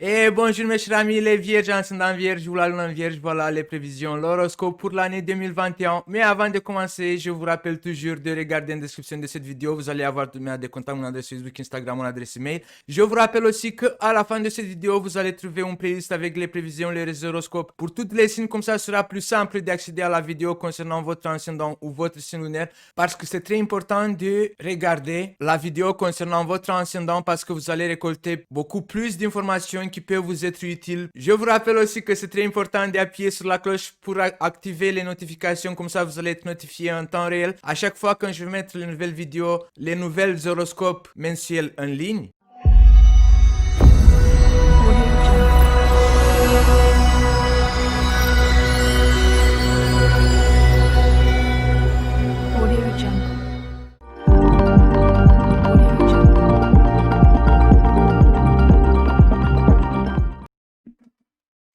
Et bonjour mes chers amis, les vierges, ascendant vierge ou la lune en vierge, voilà les prévisions, l'horoscope pour l'année 2021. Mais avant de commencer, je vous rappelle toujours de regarder en description de cette vidéo, vous allez avoir tous mes contacts, mon adresse Facebook, Instagram, mon adresse email. Je vous rappelle aussi qu'à la fin de cette vidéo, vous allez trouver une playlist avec les prévisions, les horoscopes pour toutes les signes, comme ça sera plus simple d'accéder à la vidéo concernant votre ascendant ou votre signe lunaire, parce que c'est très important de regarder la vidéo concernant votre ascendant parce que vous allez récolter beaucoup plus d'informations qui peuvent vous être utiles. Je vous rappelle aussi que c'est très important d'appuyer sur la cloche pour activer les notifications, comme ça vous allez être notifié en temps réel à chaque fois que je vais mettre les nouvelles vidéos, les nouvelles horoscopes mensuels en ligne.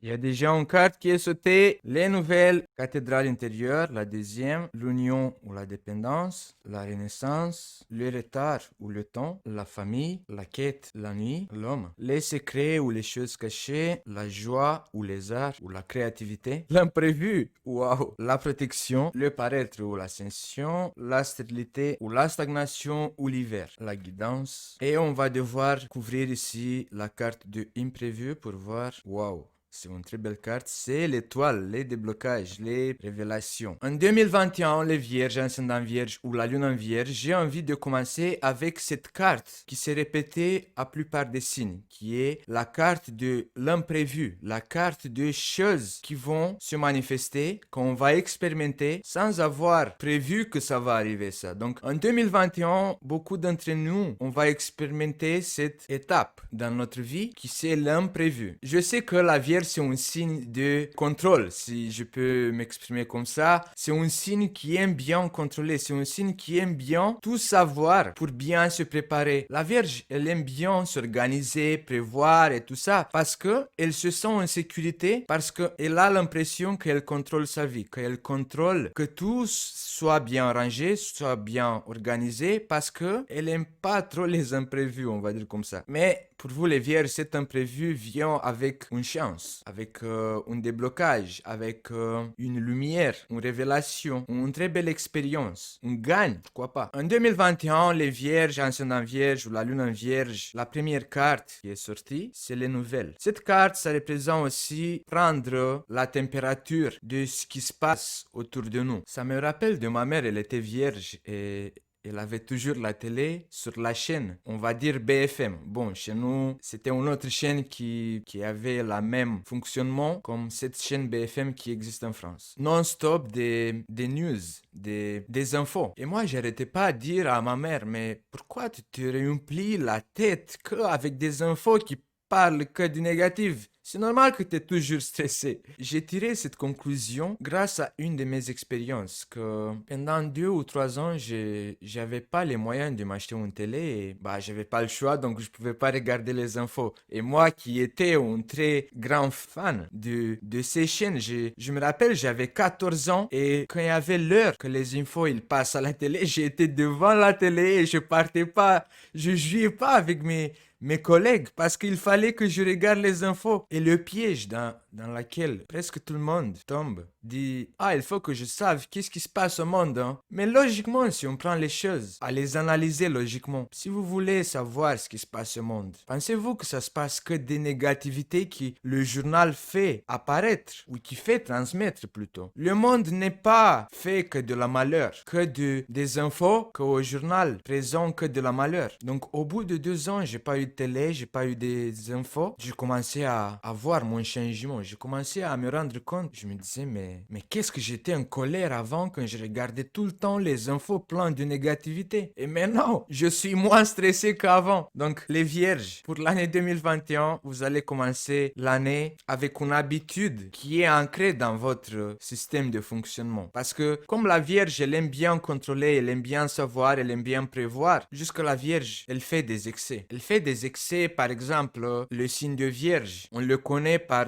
Il y a déjà une carte qui est sautée. Les nouvelles cathédrales intérieures, la deuxième, l'union ou la dépendance, la renaissance, le retard ou le temps, la famille, la quête, la nuit, l'homme, les secrets ou les choses cachées, la joie ou les arts ou la créativité, l'imprévu, waouh, la protection, le paraître ou l'ascension, la stérilité ou la stagnation ou l'hiver, la guidance. Et on va devoir couvrir ici la carte de imprévu pour voir, waouh. C'est une très belle carte, c'est l'étoile, les déblocages, les révélations. En 2021, les vierges, ascendant vierge ou la lune en vierge, j'ai envie de commencer avec cette carte qui s'est répétée à plupart des signes, qui est la carte de l'imprévu, la carte de choses qui vont se manifester, qu'on va expérimenter sans avoir prévu que ça va arriver ça. Donc en 2021, beaucoup d'entre nous, on va expérimenter cette étape dans notre vie qui c'est l'imprévu. Je sais que la vierge c'est un signe de contrôle, si je peux m'exprimer comme ça. C'est un signe qui aime bien contrôler, c'est un signe qui aime bien tout savoir pour bien se préparer. La Vierge, elle aime bien s'organiser, prévoir et tout ça parce que elle se sent en sécurité, parce qu'elle a l'impression qu'elle contrôle sa vie, qu'elle contrôle que tout soit bien rangé, soit bien organisé, parce que elle aime pas trop les imprévus, on va dire comme ça. Mais pour vous les Vierges, cet imprévu vient avec une chance, avec un déblocage, avec une lumière, une révélation, une très belle expérience, un gagne, pourquoi pas. En 2021, les Vierges, ascendant Vierge ou la Lune en Vierge, la première carte qui est sortie, c'est les nouvelles. Cette carte, ça représente aussi prendre la température de ce qui se passe autour de nous. Ça me rappelle de ma mère, elle était vierge et elle avait toujours la télé sur la chaîne, on va dire BFM. Bon, chez nous, c'était une autre chaîne qui avait le même fonctionnement comme cette chaîne BFM qui existe en France. Non-stop des news, des infos. Et moi, j'arrêtais pas à dire à ma mère, mais pourquoi tu te remplis la tête qu'avec des infos qui parlent que du négatif? C'est normal que tu es toujours stressé. J'ai tiré cette conclusion grâce à une de mes expériences que pendant 2 ou 3 ans, j'avais pas les moyens de m'acheter une télé et j'avais pas le choix donc je pouvais pas regarder les infos. Et moi qui étais un très grand fan de ces chaînes, je me rappelle, j'avais 14 ans et quand il y avait l'heure que les infos ils passent à la télé, j'étais devant la télé et je partais pas, je jouais pas avec mes collègues parce qu'il fallait que je regarde les infos. Et le piège dans lequel presque tout le monde tombe dit « Ah, il faut que je sache qu'est-ce qui se passe au monde. Hein? » Mais logiquement, si on prend les choses, à les analyser logiquement, si vous voulez savoir ce qui se passe au monde, pensez-vous que ça se passe que des négativités qui le journal fait apparaître ou qui fait transmettre plutôt? Le monde n'est pas fait que de la malheur, que des infos qu'au journal présente que de la malheur. Donc au bout de 2 ans, j'ai pas eu de télé, j'ai pas eu des infos. J'ai commencé à voir mon changement. J'ai commencé à me rendre compte. Je me disais, mais qu'est-ce que j'étais en colère avant quand je regardais tout le temps les infos pleines de négativité. Et maintenant, je suis moins stressé qu'avant. Donc, les vierges, pour l'année 2021, vous allez commencer l'année avec une habitude qui est ancrée dans votre système de fonctionnement. Parce que comme la vierge, elle aime bien contrôler, elle aime bien savoir, elle aime bien prévoir, jusque la vierge, elle fait des excès. Elle fait des les excès, par exemple, le signe de Vierge, on le connaît par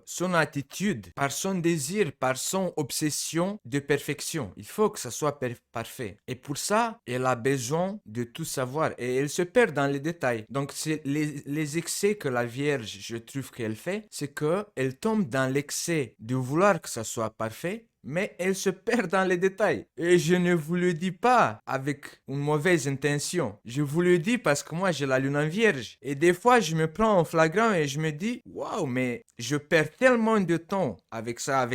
son attitude, par son désir, par son obsession de perfection. Il faut que ça soit parfait. Et pour ça, elle a besoin de tout savoir et elle se perd dans les détails. Donc, c'est les excès que la Vierge, je trouve qu'elle fait, c'est qu'elle tombe dans l'excès de vouloir que ça soit parfait, mais elle se perd dans les détails. Et je ne vous le dis pas avec une mauvaise intention. Je vous le dis parce que moi, j'ai la lune en vierge. Et des fois, je me prends en flagrant et je me dis, waouh, mais je perds tellement de temps avec ça,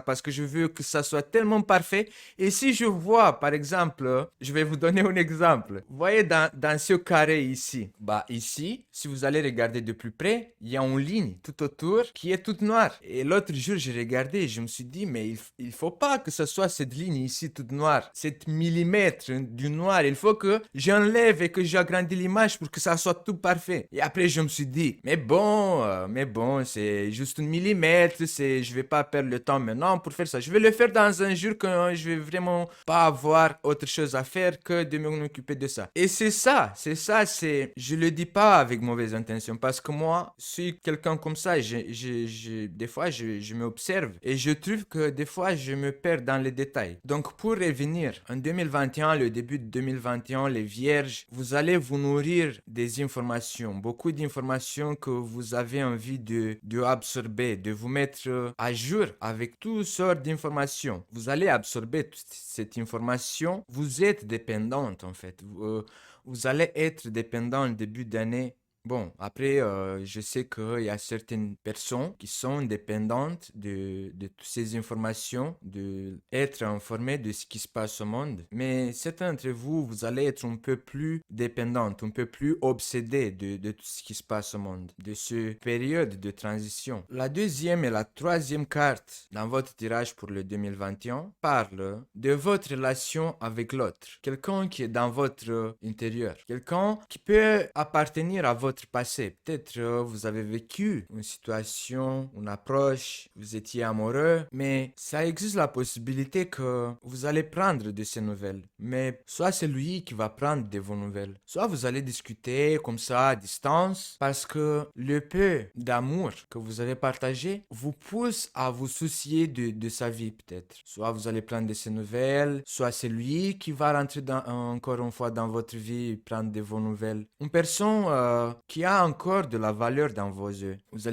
parce que je veux que ça soit tellement parfait. Et si je vois, par exemple, je vais vous donner un exemple. Vous voyez dans ce carré ici, bah ici, si vous allez regarder de plus près, il y a une ligne tout autour qui est toute noire. Et l'autre jour, j'ai regardé et je me suis dit, mais il faut pas que ce soit cette ligne ici toute noire, 7 millimètres du noir. Il faut que j'enlève et que j'agrandis l'image pour que ça soit tout parfait. Et après, je me suis dit, mais bon, c'est juste un millimètre, je vais pas perdre le temps maintenant pour faire ça. Je vais le faire dans un jour que je vais vraiment pas avoir autre chose à faire que de m'occuper de ça. Et je le dis pas avec mauvaise intention parce que moi, je suis quelqu'un comme ça. Des fois, je m'observe et je trouve que des fois, je me perds dans les détails. Donc, pour revenir, en 2021, le début de 2021, les vierges, vous allez vous nourrir des informations, beaucoup d'informations que vous avez envie de absorber, de vous mettre à jour avec toutes sortes d'informations. Vous allez absorber toute cette information. Vous êtes dépendante, en fait. Vous allez être dépendant au début d'année. Bon, après, je sais qu'il y a certaines personnes qui sont dépendantes de toutes ces informations, d'être informées de ce qui se passe au monde. Mais certains d'entre vous, vous allez être un peu plus dépendantes, un peu plus obsédés de tout ce qui se passe au monde, de cette période de transition. La deuxième et la troisième carte dans votre tirage pour le 2021 parle de votre relation avec l'autre. Quelqu'un qui est dans votre intérieur. Quelqu'un qui peut appartenir à votre passé. Peut-être vous avez vécu une situation, une approche, vous étiez amoureux, mais ça existe la possibilité que vous allez prendre de ces nouvelles. Mais soit c'est lui qui va prendre de vos nouvelles, soit vous allez discuter comme ça à distance parce que le peu d'amour que vous avez partagé vous pousse à vous soucier de sa vie peut-être. Soit vous allez prendre de ses nouvelles, soit c'est lui qui va rentrer encore une fois dans votre vie et prendre de vos nouvelles. Une personne qui a encore de la valeur dans vos yeux. Vous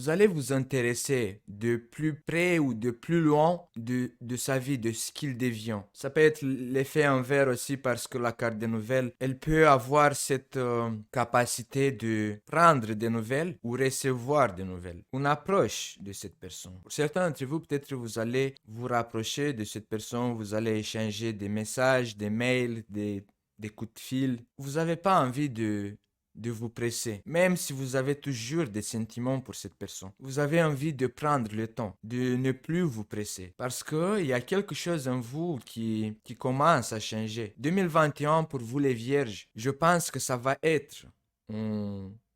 allez vous intéresser de plus près ou de plus loin de sa vie, de ce qu'il devient. Ça peut être l'effet inverse aussi parce que la carte des nouvelles, elle peut avoir cette capacité de prendre des nouvelles ou recevoir des nouvelles. Une approche de cette personne. Pour certains d'entre vous, peut-être vous allez vous rapprocher de cette personne, vous allez échanger des messages, des mails, des coups de fil. Vous n'avez pas envie de vous presser, même si vous avez toujours des sentiments pour cette personne. Vous avez envie de prendre le temps, de ne plus vous presser, parce qu'il y a quelque chose en vous qui commence à changer. 2021, pour vous les vierges, je pense que ça va être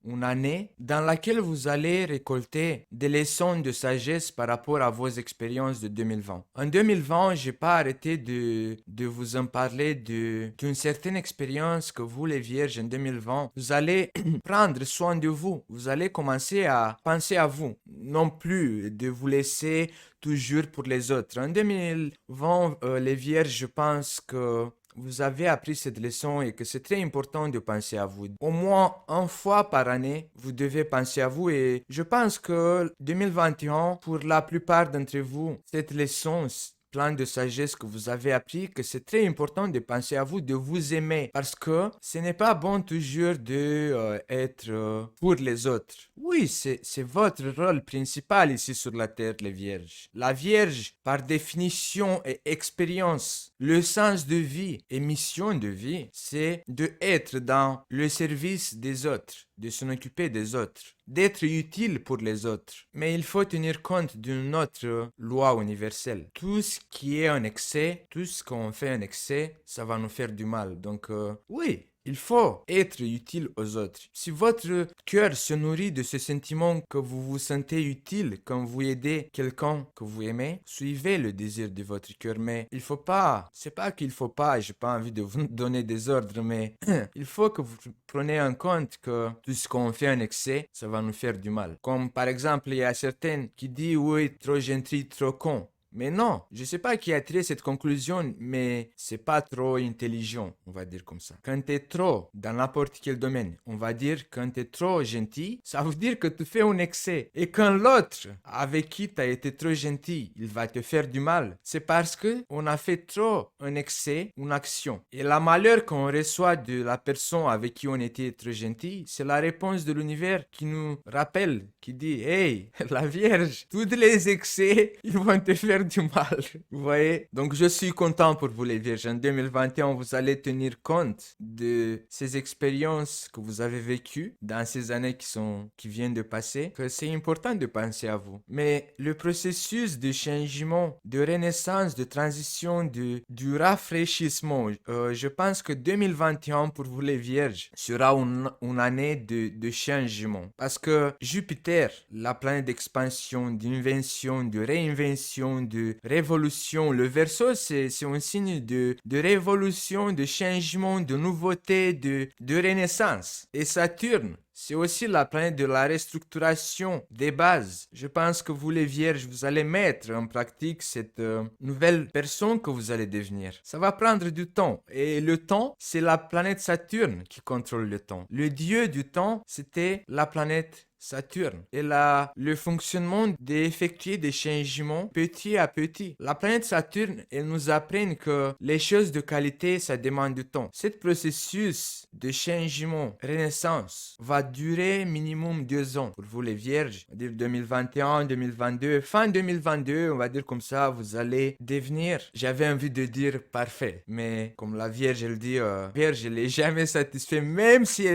une année dans laquelle vous allez récolter des leçons de sagesse par rapport à vos expériences de 2020. En 2020, je n'ai pas arrêté de vous en parler d'une certaine expérience que vous, les vierges, en 2020, vous allez prendre soin de vous. Vous allez commencer à penser à vous, non plus de vous laisser toujours pour les autres. En 2020, les vierges, je pense que vous avez appris cette leçon et que c'est très important de penser à vous. Au moins une fois par année, vous devez penser à vous et je pense que 2021, pour la plupart d'entre vous, cette leçon plein de sagesse que vous avez appris, que c'est très important de penser à vous, de vous aimer, parce que ce n'est pas bon toujours de être pour les autres. Oui, c'est votre rôle principal ici sur la terre, les vierges. La vierge, par définition et expérience, le sens de vie et mission de vie, c'est de être dans le service des autres, de s'en occuper des autres, d'être utile pour les autres. Mais il faut tenir compte d'une autre loi universelle. Tout ce qui est en excès, tout ce qu'on fait en excès, ça va nous faire du mal. Donc oui, Il faut être utile aux autres. Si votre cœur se nourrit de ce sentiment que vous vous sentez utile quand vous aidez quelqu'un que vous aimez, suivez le désir de votre cœur. Mais il faut pas, c'est pas qu'il faut pas, j'ai pas envie de vous donner des ordres, mais il faut que vous preniez en compte que tout ce qu'on fait en excès, ça va nous faire du mal. Comme par exemple, il y a certaines qui disent oui, trop gentil, trop con. Mais non, je sais pas qui a tiré cette conclusion, mais c'est pas trop intelligent, on va dire comme ça. Quand t'es trop dans n'importe quel domaine, on va dire quand t'es trop gentil, ça veut dire que tu fais un excès. Et quand l'autre avec qui t'as été trop gentil, il va te faire du mal, c'est parce que on a fait trop un excès, une action. Et la malheur qu'on reçoit de la personne avec qui on était trop gentil, c'est la réponse de l'univers qui nous rappelle, qui dit, hey, la Vierge, tous les excès, ils vont te faire du mal. Vous voyez? Donc, je suis content pour vous, les Vierges. En 2021, vous allez tenir compte de ces expériences que vous avez vécues dans ces années qui viennent de passer, que c'est important de penser à vous. Mais le processus de changement, de renaissance, de transition, du rafraîchissement, je pense que 2021, pour vous, les Vierges, sera une année de changement. Parce que Jupiter, la planète d'expansion, d'invention, de réinvention, de révolution. Le Verseau, c'est un signe de révolution, de changement, de nouveauté, de renaissance. Et Saturne, c'est aussi la planète de la restructuration des bases. Je pense que vous, les Vierges, vous allez mettre en pratique cette nouvelle personne que vous allez devenir. Ça va prendre du temps. Et le temps, c'est la planète Saturne qui contrôle le temps. Le dieu du temps, c'était la planète Saturne. Et là, le fonctionnement d'effectuer des changements petit à petit. La planète Saturne, elle nous apprend que les choses de qualité, ça demande du temps. Ce processus de changement, renaissance, va durer minimum 2 ans. Pour vous, les Vierges, on va dire 2021, 2022, fin 2022, on va dire comme ça, vous allez devenir, j'avais envie de dire parfait. Mais comme la Vierge, elle dit, Vierge, elle n'est jamais satisfaite, même si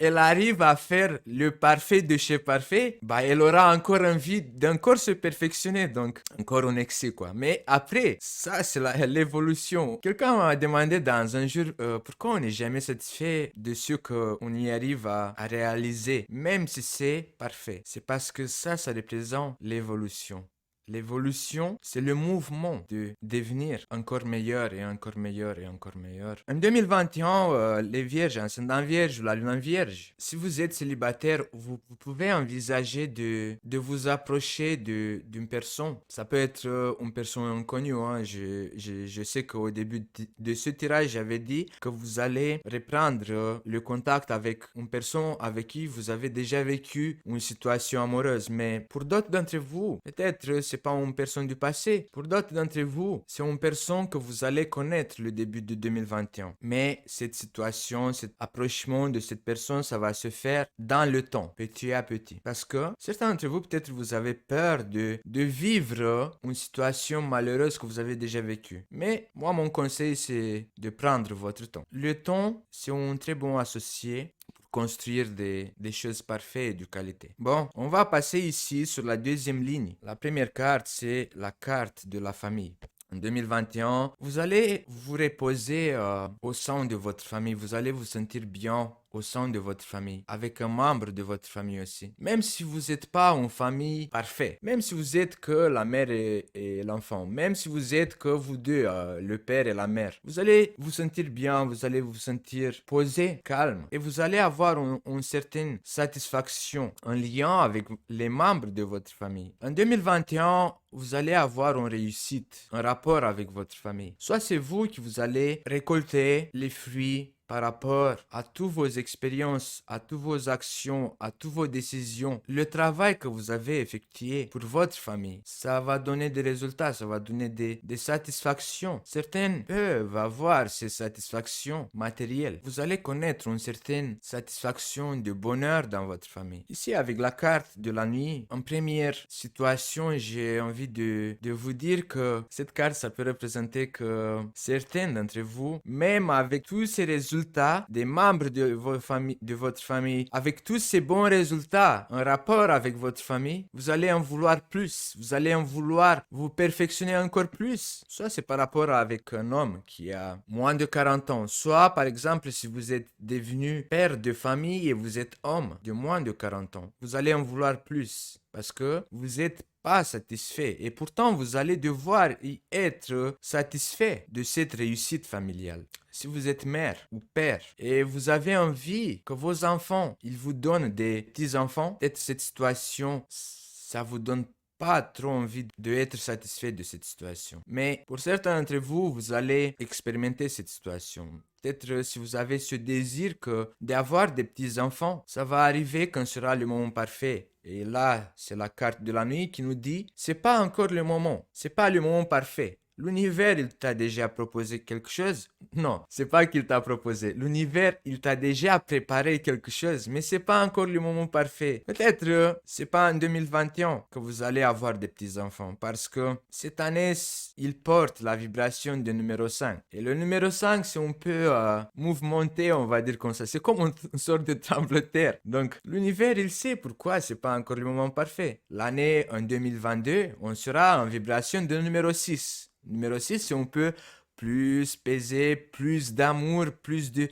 elle arrive à faire le parfait de chez parfait, bah, elle aura encore envie d'encore se perfectionner, donc encore un excès, quoi. Mais après, ça, c'est l'évolution. Quelqu'un m'a demandé dans un jour pourquoi on n'est jamais satisfait de ce qu'on y arrive à réaliser, même si c'est parfait. C'est parce que ça représente l'évolution. L'évolution, c'est le mouvement de devenir encore meilleur et encore meilleur et encore meilleur. En 2021, les vierges, ascendant vierge ou la lune en vierge, si vous êtes célibataire, vous pouvez envisager de vous approcher d'une personne. Ça peut être une personne inconnue. Hein. Je sais qu'au début de ce tirage, j'avais dit que vous allez reprendre le contact avec une personne avec qui vous avez déjà vécu une situation amoureuse. Mais pour d'autres d'entre vous, peut-être c'est pas une personne du passé. Pour d'autres d'entre vous, c'est une personne que vous allez connaître le début de 2021. Mais cette situation, cet approchement de cette personne, ça va se faire dans le temps, petit à petit. Parce que certains d'entre vous, peut-être vous avez peur de vivre une situation malheureuse que vous avez déjà vécue. Mais moi, mon conseil, c'est de prendre votre temps. Le temps, c'est un très bon associé construire des choses parfaites et de qualité. Bon, on va passer ici sur la deuxième ligne. La première carte, c'est la carte de la famille. En 2021, vous allez vous reposer au sein de votre famille. Vous allez vous sentir bien au sein de votre famille, avec un membre de votre famille aussi. Même si vous n'êtes pas une famille parfaite, même si vous êtes que la mère et l'enfant, même si vous êtes que vous deux, le père et la mère, vous allez vous sentir bien, vous allez vous sentir posé, calme, et vous allez avoir une certaine satisfaction, un lien avec les membres de votre famille. En 2021, vous allez avoir une réussite, un rapport avec votre famille. Soit c'est vous qui vous allez récolter les fruits par rapport à toutes vos expériences, à toutes vos actions, à toutes vos décisions, le travail que vous avez effectué pour votre famille, ça va donner des résultats, ça va donner des satisfactions. Certaines peuvent avoir ces satisfactions matérielles. Vous allez connaître une certaine satisfaction de bonheur dans votre famille. Ici, avec la carte de la nuit, en première situation, j'ai envie de vous dire que cette carte, ça peut représenter que certains d'entre vous, même avec tous ces résultats résultats des membres de votre famille, avec tous ces bons résultats en rapport avec votre famille, vous allez en vouloir plus. Vous allez en vouloir vous perfectionner encore plus. Soit c'est par rapport avec un homme qui a moins de 40 ans. Soit, par exemple, si vous êtes devenu père de famille et vous êtes homme de moins de 40 ans, vous allez en vouloir plus parce que vous n'êtes pas satisfait. Et pourtant, vous allez devoir y être satisfait de cette réussite familiale. Si vous êtes mère ou père et vous avez envie que vos enfants, ils vous donnent des petits-enfants, peut-être cette situation, ça vous donne pas trop envie d'être satisfait de cette situation. Mais pour certains d'entre vous, vous allez expérimenter cette situation. Peut-être si vous avez ce désir que d'avoir des petits-enfants, ça va arriver quand sera le moment parfait. Et là, c'est la carte de la nuit qui nous dit, c'est pas encore le moment, c'est pas le moment parfait. L'univers, il t'a déjà proposé quelque chose? Non, c'est pas qu'il t'a proposé. L'univers, il t'a déjà préparé quelque chose, mais c'est pas encore le moment parfait. Peut-être, c'est pas en 2021 que vous allez avoir des petits-enfants, parce que cette année, il porte la vibration du numéro 5. Et le numéro 5, c'est un peu mouvementé, on va dire comme ça. C'est comme une sorte de tremblement de terre. Donc, l'univers, il sait pourquoi c'est pas encore le moment parfait. L'année en 2022, on sera en vibration de numéro 6. Numéro 6, c'est un peu plus pesé, plus d'amour, plus de...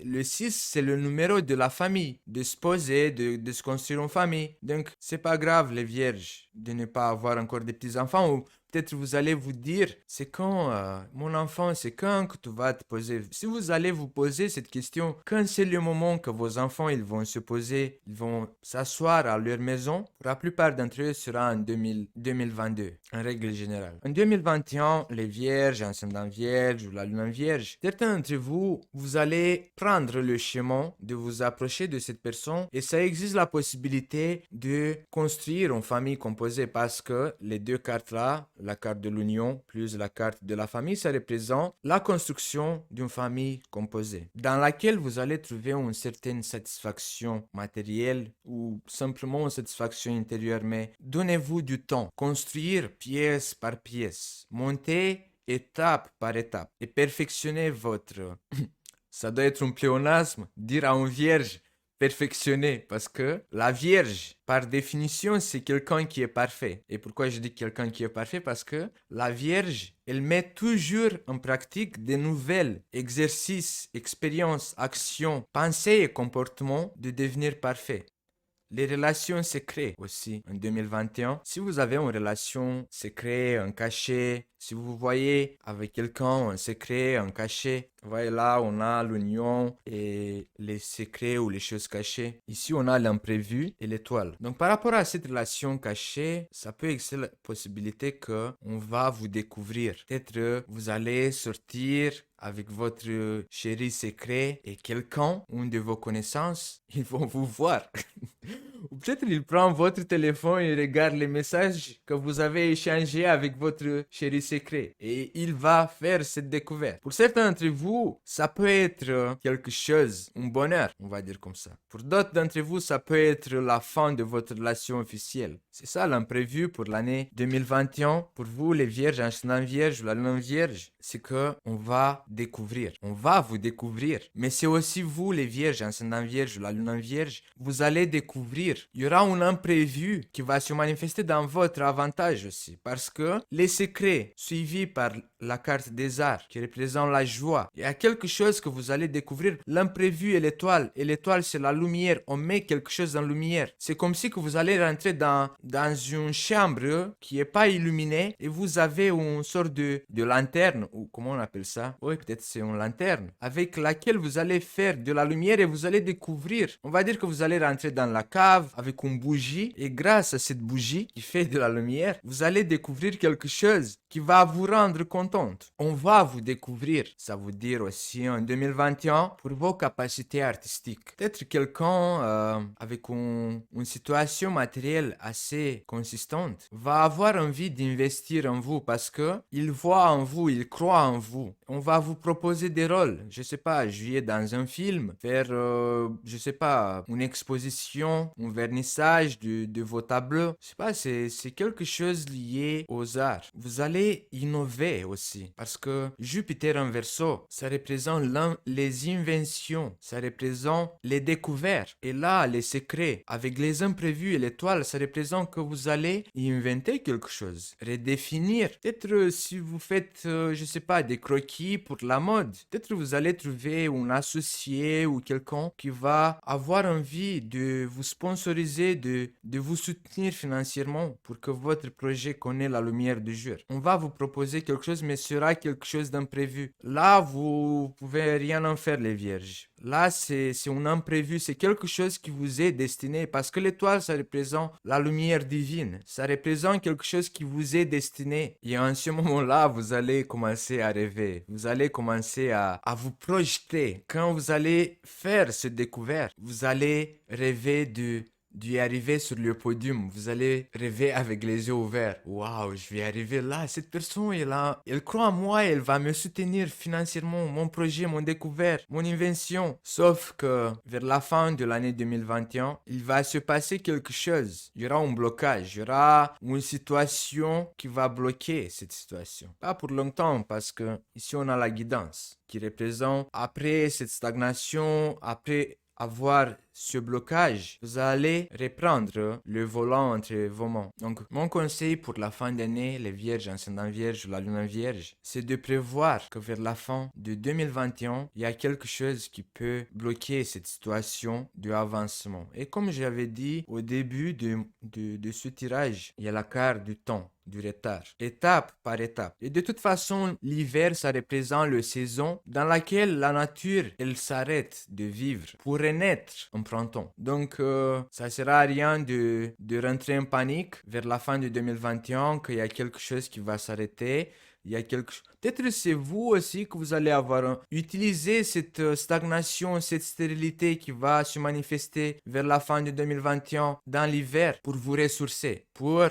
Le 6, c'est le numéro de la famille, de se poser, de se construire une famille. Donc, c'est pas grave, les vierges, de ne pas avoir encore des petits-enfants ou peut-être vous allez vous dire, c'est quand, mon enfant, c'est quand que tu vas te poser. Si vous allez vous poser cette question, quand c'est le moment que vos enfants, ils vont se poser, ils vont s'asseoir à leur maison, pour la plupart d'entre eux, sera en 2022, en règle générale. En 2021, les vierges, ascendant vierge ou la lune en vierge, certains d'entre vous, vous allez prendre le chemin de vous approcher de cette personne et ça existe la possibilité de construire une famille composée parce que les deux cartes là, la carte de l'union plus la carte de la famille, ça représente la construction d'une famille composée, dans laquelle vous allez trouver une certaine satisfaction matérielle ou simplement une satisfaction intérieure. Mais donnez-vous du temps, construire pièce par pièce, monter étape par étape et perfectionner votre... Ça doit être un pléonasme, dire à une vierge perfectionner, parce que la vierge, par définition, c'est quelqu'un qui est parfait. Et pourquoi je dis quelqu'un qui est parfait? Parce que la vierge, elle met toujours en pratique des nouvelles exercices, expériences, actions, pensées et comportements de devenir parfait. Les relations secrètes aussi en 2021. Si vous avez une relation secrète, un cachet, si vous voyez avec quelqu'un un secret, un cachet, vous voyez là, on a l'union et les secrets ou les choses cachées. Ici, on a l'imprévu et l'étoile. Donc, par rapport à cette relation cachée, ça peut exister la possibilité que on va vous découvrir. Peut-être vous allez sortir avec votre chéri secret et quelqu'un, une de vos connaissances, ils vont vous voir. Ou peut-être il prend votre téléphone et regarde les messages que vous avez échangés avec votre chéri secret. Et il va faire cette découverte. Pour certains d'entre vous, ça peut être quelque chose, un bonheur, on va dire comme ça. Pour d'autres d'entre vous, ça peut être la fin de votre relation officielle. C'est ça l'imprévu pour l'année 2021. Pour vous, les vierges, ascendant vierge ou la lune vierge, c'est que on va découvrir. On va vous découvrir. Mais c'est aussi vous, les vierges, ascendant vierge ou la lune vierge, vous allez découvrir. Il y aura un imprévu qui va se manifester dans votre avantage aussi. Parce que les secrets suivis par la carte des arts qui représente la joie, il y a quelque chose que vous allez découvrir. L'imprévu et l'étoile. Et l'étoile, c'est la lumière. On met quelque chose dans la lumière. C'est comme si que vous allez rentrer dans une chambre qui n'est pas illuminée et vous avez une sorte de lanterne, ou comment on appelle ça? Oui, peut-être c'est une lanterne, avec laquelle vous allez faire de la lumière et vous allez découvrir. On va dire que vous allez rentrer dans la cave avec une bougie et grâce à cette bougie qui fait de la lumière, vous allez découvrir quelque chose qui va vous rendre contente. On va vous découvrir, ça veut dire aussi en 2021, pour vos capacités artistiques. Peut-être quelqu'un avec une situation matérielle assez consistante va avoir envie d'investir en vous parce que il voit en vous, il croit en vous. On va vous proposer des rôles. Je sais pas, jouer dans un film, faire, je sais pas, une exposition, un vernissage de vos tableaux. Je sais pas, c'est quelque chose lié aux arts. Vous allez innover aussi. Parce que Jupiter en Verseau, ça représente les inventions, ça représente les découvertes. Et là, les secrets, avec les imprévus et l'étoile, ça représente que vous allez inventer quelque chose, redéfinir. Peut-être si vous faites, je sais pas, des croquis pour la mode, peut-être vous allez trouver un associé ou quelqu'un qui va avoir envie de vous sponsoriser, de vous soutenir financièrement pour que votre projet connaisse la lumière du jour. On va vous proposer quelque chose, mais ce sera quelque chose d'imprévu. Là, vous pouvez rien en faire, les vierges. Là, c'est un imprévu, c'est quelque chose qui vous est destiné parce que l'étoile, ça représente la lumière divine. Ça représente quelque chose qui vous est destiné. Et en ce moment-là, vous allez commencer à rêver. Vous allez commencer à vous projeter. Quand vous allez faire cette découverte, vous allez rêver d'y arriver sur le podium. Vous allez rêver avec les yeux ouverts. Waouh, je vais arriver là. Cette personne, elle croit en moi, elle va me soutenir financièrement. Mon projet, mon découverte, mon invention. Sauf que vers la fin de l'année 2021, il va se passer quelque chose. Il y aura un blocage. Il y aura une situation qui va bloquer cette situation. Pas pour longtemps, parce que ici on a la guidance qui représente après cette stagnation, après avoir ce blocage, vous allez reprendre le volant entre vos mains. Donc, mon conseil pour la fin d'année, les vierges, ascendant vierge, la lune en vierge, c'est de prévoir que vers la fin de 2021, il y a quelque chose qui peut bloquer cette situation de avancement. Et comme j'avais dit au début de ce tirage, il y a la carte du temps, du retard, étape par étape. Et de toute façon, l'hiver, ça représente la saison dans laquelle la nature, elle s'arrête de vivre pour renaître en printemps. Donc, ça sert à rien de rentrer en panique vers la fin de 2021 qu'il y a quelque chose qui va s'arrêter. Il y a Peut-être c'est vous aussi que vous allez avoir utilisé cette stagnation, cette stérilité qui va se manifester vers la fin de 2021 dans l'hiver pour vous ressourcer, pour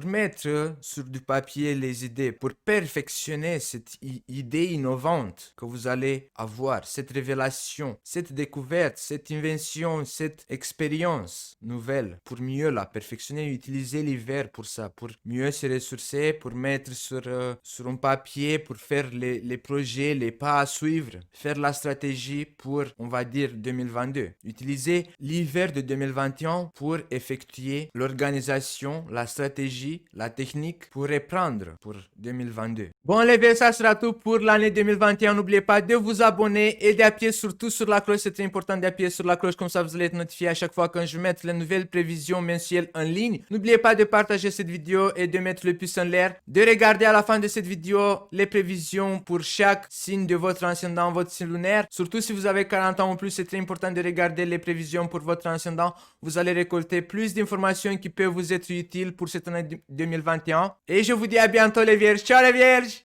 mettre sur du papier les idées, pour perfectionner cette idée innovante que vous allez avoir, cette révélation, cette découverte, cette invention, cette expérience nouvelle, pour mieux la perfectionner, utiliser l'hiver pour ça, pour mieux se ressourcer, pour mettre sur un papier, pour faire les projets, les pas à suivre, faire la stratégie pour, on va dire, 2022. Utiliser l'hiver de 2021 pour effectuer l'organisation, la stratégie, la technique pour reprendre pour 2022. Bon les gars, ça sera tout pour l'année 2021. N'oubliez pas de vous abonner et d'appuyer surtout sur la cloche. C'est très important d'appuyer sur la cloche, comme ça vous allez être notifié à chaque fois quand je mets les nouvelles prévisions mensuelles en ligne. N'oubliez pas de partager cette vidéo et de mettre le pouce en l'air, de regarder à la fin de cette vidéo les prévisions pour chaque signe de votre ascendant, votre signe lunaire. Surtout si vous avez 40 ans ou plus, c'est très important de regarder les prévisions pour votre ascendant. Vous allez récolter plus d'informations qui peuvent vous être utiles pour cette année 2021. Et je vous dis à bientôt les vierges. Ciao les vierges!